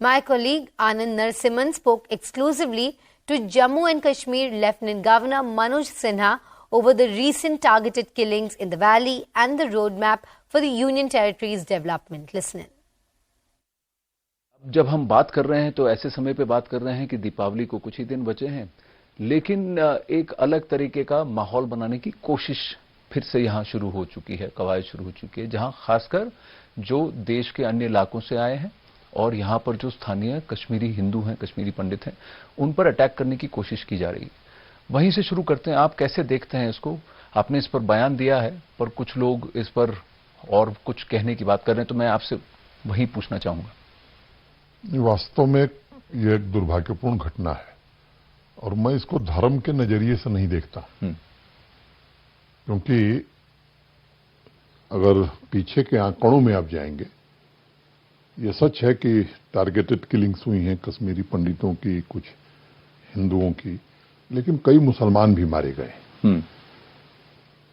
My colleague Anand Narasimhan spoke exclusively to Jammu and Kashmir Lieutenant Governor Manoj Sinha over the recent targeted killings in the valley and the roadmap for the Union Territory's development. Listen in. जब हम बात कर रहे हैं तो ऐसे समय पे बात कर रहे हैं कि दीपावली को कुछ ही दिन बचे हैं, लेकिन एक अलग तरीके का माहौल बनाने की कोशिश फिर से यहां शुरू हो चुकी है, कवायद शुरू हो चुकी है, जहां खासकर जो देश के अन्य इलाकों से आए हैं और यहां पर जो स्थानीय कश्मीरी हिंदू हैं, कश्मीरी पंडित हैं, उन पर अटैक करने की कोशिश की जा रही है। वहीं से शुरू करते हैं। आप कैसे देखते हैं इसको? आपने इस पर बयान दिया है, पर कुछ लोग इस पर और कुछ कहने की बात कर रहे हैं, तो मैं आपसे वही पूछना चाहूंगा। वास्तव में ये एक दुर्भाग्यपूर्ण घटना है और मैं इसको धर्म के नजरिए से नहीं देखता, क्योंकि अगर पीछे के आंकड़ों में आप जाएंगे, ये सच है कि टारगेटेड किलिंग्स हुई हैं कश्मीरी पंडितों की, कुछ हिंदुओं की, लेकिन कई मुसलमान भी मारे गए।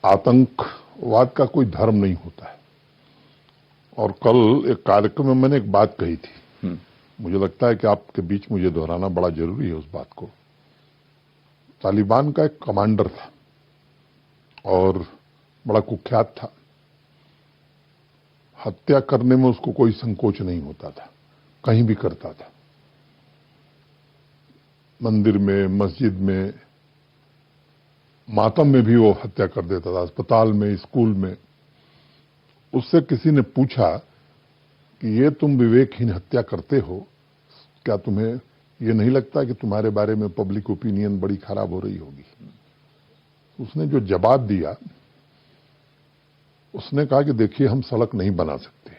आतंकवाद का कोई धर्म नहीं होता है। और कल एक कार्यक्रम में मैंने एक बात कही थी, मुझे लगता है कि आपके बीच मुझे दोहराना बड़ा जरूरी है उस बात को। तालिबान का एक कमांडर था और बड़ा कुख्यात था। हत्या करने में उसको कोई संकोच नहीं होता था, कहीं भी करता था, मंदिर में, मस्जिद में, मातम में भी वो हत्या कर देता था, अस्पताल में, स्कूल में। उससे किसी ने पूछा कि ये तुम विवेकहीन हत्या करते हो, क्या तुम्हें ये नहीं लगता कि तुम्हारे बारे में पब्लिक ओपिनियन बड़ी खराब हो रही होगी? उसने जो जवाब दिया, उसने कहा कि देखिए, हम सड़क नहीं बना सकते,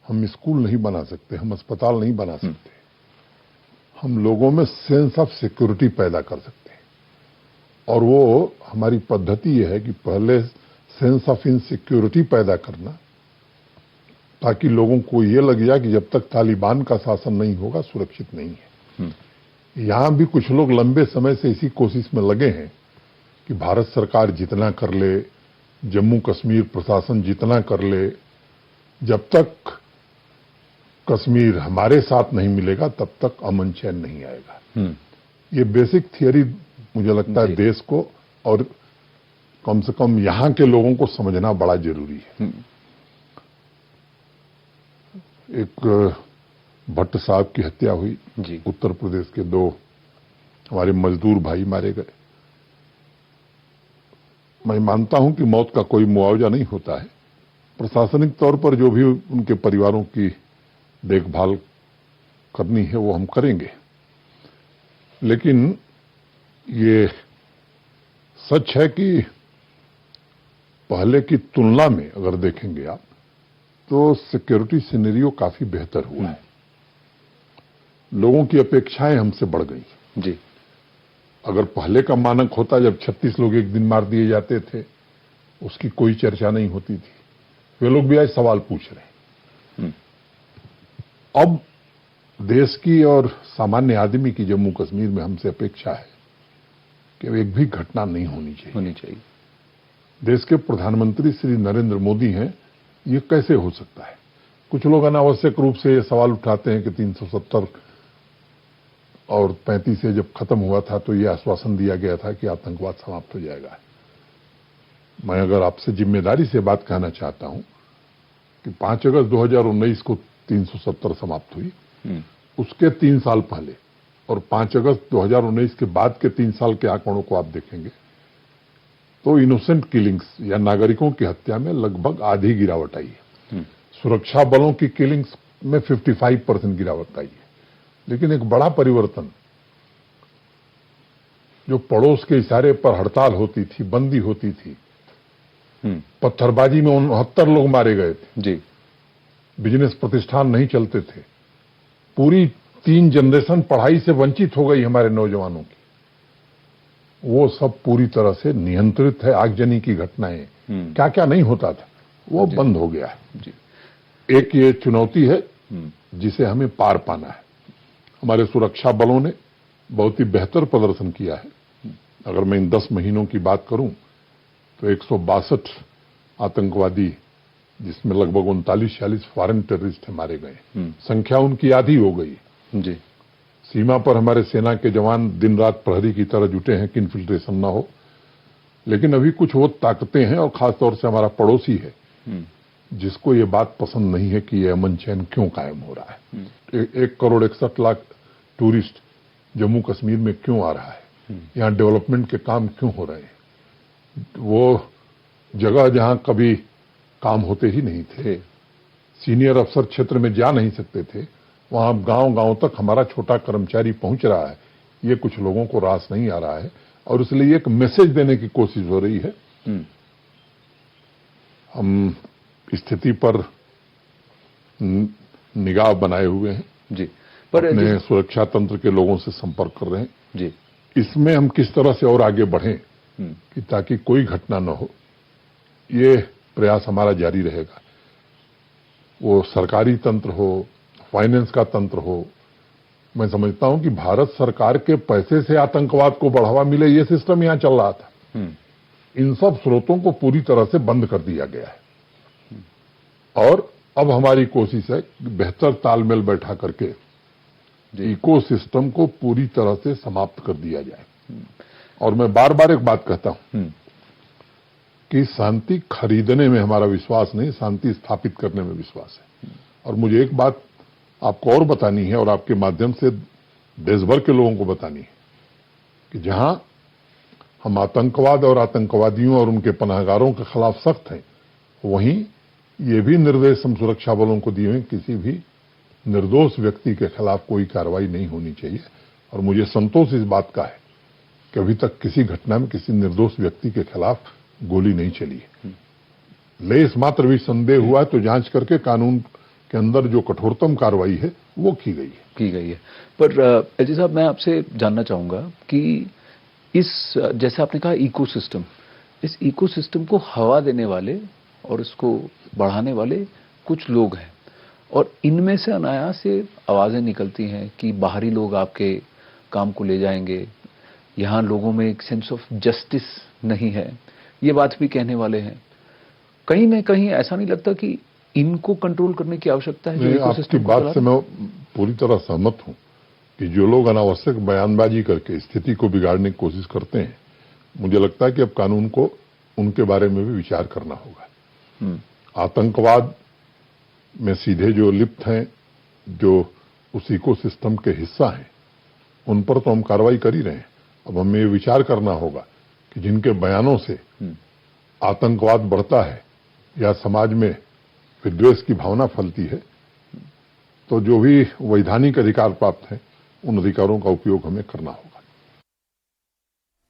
हम स्कूल नहीं बना सकते, हम अस्पताल नहीं बना सकते, हम लोगों में सेंस ऑफ सिक्योरिटी पैदा कर सकते हैं। और वो हमारी पद्धति यह है कि पहले सेंस ऑफ इनसिक्योरिटी पैदा करना, ताकि लोगों को ये लग जाए कि जब तक तालिबान का शासन नहीं होगा सुरक्षित नहीं है। यहां भी कुछ लोग लंबे समय से इसी कोशिश में लगे हैं कि भारत सरकार जितना कर ले, जम्मू कश्मीर प्रशासन जितना कर ले, जब तक कश्मीर हमारे साथ नहीं मिलेगा तब तक अमन चैन नहीं आएगा। ये बेसिक थियरी मुझे लगता है देश को और कम से कम यहां के लोगों को समझना बड़ा जरूरी है। एक भट्ट साहब की हत्या हुई, उत्तर प्रदेश के 2 हमारे मजदूर भाई मारे गए। मैं मानता हूं कि मौत का कोई मुआवजा नहीं होता है। प्रशासनिक तौर पर जो भी उनके परिवारों की देखभाल करनी है वो हम करेंगे, लेकिन ये सच है कि पहले की तुलना में अगर देखेंगे आप तो सिक्योरिटी सिनेरियो काफी बेहतर हुआ है। लोगों की अपेक्षाएं हमसे बढ़ गई जी। अगर पहले का मानक होता जब 36 लोग एक दिन मार दिए जाते थे, उसकी कोई चर्चा नहीं होती थी, वे लोग भी आज सवाल पूछ रहे हैं। अब देश की और सामान्य आदमी की जम्मू कश्मीर में हमसे अपेक्षा है कि एक भी घटना नहीं होनी चाहिए। देश के प्रधानमंत्री श्री नरेंद्र मोदी हैं, ये कैसे हो सकता है? कुछ लोग अनावश्यक रूप से ये सवाल उठाते हैं कि 370 और 35 से जब खत्म हुआ था तो ये आश्वासन दिया गया था कि आतंकवाद समाप्त हो जाएगा। मैं अगर आपसे जिम्मेदारी से बात कहना चाहता हूं कि 5 अगस्त 2019 को 370 समाप्त हुई, उसके 3 साल पहले और 5 अगस्त 2019 के बाद के 3 साल के आंकड़ों को आप देखेंगे तो इनोसेंट किलिंग्स या नागरिकों की हत्या में लगभग आधी गिरावट आई है। सुरक्षा बलों की किलिंग्स में 55% गिरावट आई है। लेकिन एक बड़ा परिवर्तन, जो पड़ोस के इशारे पर हड़ताल होती थी, बंदी होती थी, पत्थरबाजी में 69 लोग मारे गए थे जी, बिजनेस प्रतिष्ठान नहीं चलते थे, पूरी 3 जनरेशन पढ़ाई से वंचित हो गई हमारे नौजवानों की, वो सब पूरी तरह से नियंत्रित है। आगजनी की घटनाएं, क्या क्या नहीं होता था वो बंद हो गया है जी। एक ये चुनौती है जिसे हमें पार पाना है। हमारे सुरक्षा बलों ने बहुत ही बेहतर प्रदर्शन किया है। अगर मैं इन 10 महीनों की बात करूं तो 162 आतंकवादी, जिसमें लगभग 39-40 फॉरेन टेररिस्ट मारे गए, संख्या उनकी आधी हो गई। जी। सीमा पर हमारे सेना के जवान दिन रात प्रहरी की तरह जुटे हैं कि इन्फिल्ट्रेशन ना हो, लेकिन अभी कुछ वो ताकतें हैं और खासतौर से हमारा पड़ोसी है जिसको ये बात पसंद नहीं है कि ये अमन चैन क्यों कायम हो रहा है। 1,61,00,000 टूरिस्ट जम्मू कश्मीर में क्यों आ रहा है, यहाँ डेवलपमेंट के काम क्यों हो रहे हैं, वो जगह जहां कभी काम होते ही नहीं थे, सीनियर अफसर क्षेत्र में जा नहीं सकते थे, वहां गांव गांव तक हमारा छोटा कर्मचारी पहुंच रहा है। ये कुछ लोगों को रास नहीं आ रहा है और इसलिए एक मैसेज देने की कोशिश हो रही है। हम स्थिति पर निगाह बनाए हुए हैं जी, पर अपने सुरक्षा तंत्र के लोगों से संपर्क कर रहे हैं जी। इसमें हम किस तरह से और आगे बढ़ें कि ताकि कोई घटना न हो, ये प्रयास हमारा जारी रहेगा। वो सरकारी तंत्र हो, फाइनेंस का तंत्र हो, मैं समझता हूं कि भारत सरकार के पैसे से आतंकवाद को बढ़ावा मिले, ये सिस्टम यहां चल रहा था। इन सब स्रोतों को पूरी तरह से बंद कर दिया गया है और अब हमारी कोशिश है बेहतर तालमेल बैठा करके इकोसिस्टम को पूरी तरह से समाप्त कर दिया जाए। और मैं बार बार एक बात कहता हूं कि शांति खरीदने में हमारा विश्वास नहीं, शांति स्थापित करने में विश्वास है। और मुझे एक बात आपको और बतानी है और आपके माध्यम से देश भर के लोगों को बतानी है कि जहां हम आतंकवाद और आतंकवादियों और उनके पनाहगारों के खिलाफ सख्त हैं, वहीं ये भी निर्देश हम सुरक्षा बलों को दिए हैं, किसी भी निर्दोष व्यक्ति के खिलाफ कोई कार्रवाई नहीं होनी चाहिए। और मुझे संतोष इस बात का है कि अभी तक किसी घटना में किसी निर्दोष व्यक्ति के खिलाफ गोली नहीं चली है। लेस मात्र भी संदेह हुआ तो जांच करके कानून के अंदर जो कठोरतम कार्रवाई है वो की गई है। पर एजी साहब, मैं आपसे जानना चाहूंगा कि इस, जैसे आपने कहा इकोसिस्टम, इस इकोसिस्टम को हवा देने वाले और इसको बढ़ाने वाले कुछ लोग हैं और इनमें से अनायास से आवाजें निकलती हैं कि बाहरी लोग आपके काम को ले जाएंगे, यहाँ लोगों में एक सेंस ऑफ जस्टिस नहीं है, ये बात भी कहने वाले हैं। कहीं न कहीं ऐसा नहीं लगता कि इनको कंट्रोल करने की आवश्यकता है? आपकी बात से मैं पूरी तरह सहमत हूं कि जो लोग अनावश्यक बयानबाजी करके स्थिति को बिगाड़ने की कोशिश करते हैं, मुझे लगता है कि अब कानून को उनके बारे में भी विचार करना होगा। आतंकवाद में सीधे जो लिप्त हैं, जो उस इकोसिस्टम के हिस्सा हैं, उन पर तो हम कार्रवाई कर ही रहे हैं। अब हमें ये विचार करना होगा कि जिनके बयानों से आतंकवाद बढ़ता है या समाज में विद्वेष की भावना फैलती है, तो जो भी वैधानिक अधिकार प्राप्त हैं, उन अधिकारों का उपयोग हमें करना होगा।